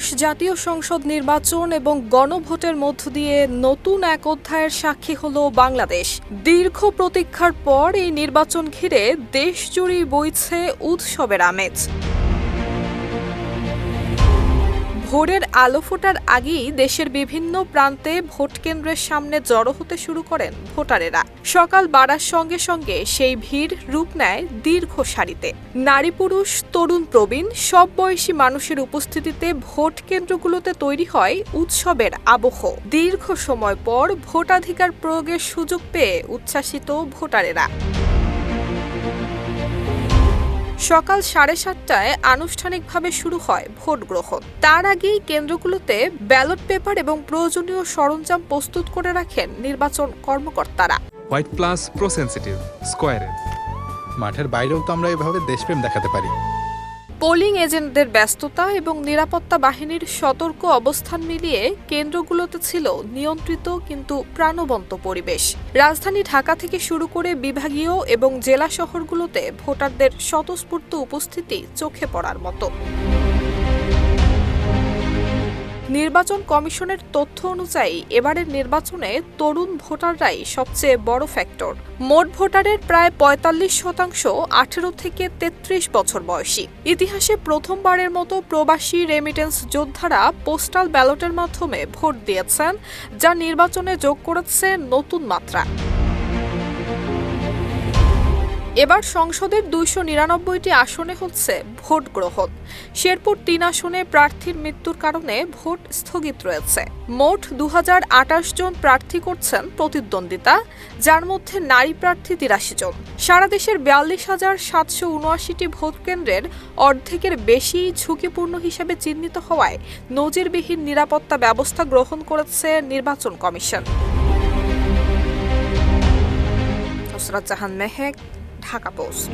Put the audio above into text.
ত্রয়োদশ জাতীয় সংসদ নির্বাচন এবং গণভোটের মধ্য দিয়ে নতুন এক অধ্যায়ের সাক্ষী হল বাংলাদেশ। দীর্ঘ প্রতীক্ষার পর এই নির্বাচন ঘিরে দেশজুড়েই বইছে উৎসবের আমেজ। ভোরের আলো ফোটার আগেই দেশের বিভিন্ন প্রান্তে ভোট কেন্দ্রের সামনে জড়ো হতে শুরু করেন ভোটারেরা। সকাল বাড়ার সঙ্গে সঙ্গে সেই ভিড় রূপ নেয় দীর্ঘ সারিতে। নারী পুরুষ, তরুণ প্রবীণ সব বয়সী মানুষের উপস্থিতিতে ভোট কেন্দ্রগুলোতে তৈরি হয় উৎসবের আবহ। দীর্ঘ সময় পর ভোটাধিকার প্রয়োগের সুযোগ পেয়ে উচ্ছ্বাসিত ভোটারেরা। সকাল 7:30টায় আনুষ্ঠানিকভাবে শুরু হয় ভোট গ্রহণ। তার আগেই কেন্দ্রগুলোতে ব্যালট পেপার এবং প্রয়োজনীয় সরঞ্জাম প্রস্তুত করে রাখেন নির্বাচন কর্মকর্তারা। হোয়াইট প্লাস প্রো সেনসিটিভ স্কয়ারে মাঠের বাইরেও তো আমরা এভাবে দেশপ্রেম দেখাতে পারি। পোলিং এজেন্টদের ব্যস্ততা এবং নিরাপত্তা বাহিনীর সতর্ক অবস্থান মিলিয়ে কেন্দ্রগুলোতে ছিল নিয়ন্ত্রিত কিন্তু প্রাণবন্ত পরিবেশ। রাজধানী ঢাকা থেকে শুরু করে বিভাগীয় এবং জেলা শহরগুলোতে ভোটারদের স্বতঃস্ফূর্ত উপস্থিতি চোখে পড়ার মতো। নির্বাচন কমিশনের তথ্য অনুযায়ী এবারের নির্বাচনে তরুণ ভোটাররাই সবচেয়ে বড় ফ্যাক্টর। মোট ভোটারের প্রায় ৪৫% ১৮ থেকে ৩৩ বছর বয়সী। ইতিহাসে প্রথমবারের মতো প্রবাসী রেমিটেন্স যোদ্ধারা পোস্টাল ব্যালটের মাধ্যমে ভোট দিয়েছেন, যা নির্বাচনে যোগ করেছে নতুন মাত্রা। এবার সংসদের ২৯৯টি আসনে হচ্ছে ভোট গ্রহণ। শেরপুর ৩ আসনে প্রার্থীর মৃত্যুর কারণে ভোট স্থগিত রয়েছে। মোট ২০২৮ জন প্রার্থী করছেন প্রতিদ্বন্দ্বিতা, যার মধ্যে নারী প্রার্থী ৮৩ জন। সারা দেশের ৪২,৭৭৯টি ভোট কেন্দ্রের অর্ধেকের বেশি ঝুঁকিপূর্ণ হিসেবে চিহ্নিত হওয়ায় নজিরবিহীন নিরাপত্তা ব্যবস্থা গ্রহণ করেছে নির্বাচন কমিশন। নুসরাত জাহান মেহেক, ঢাকা পোস্ট।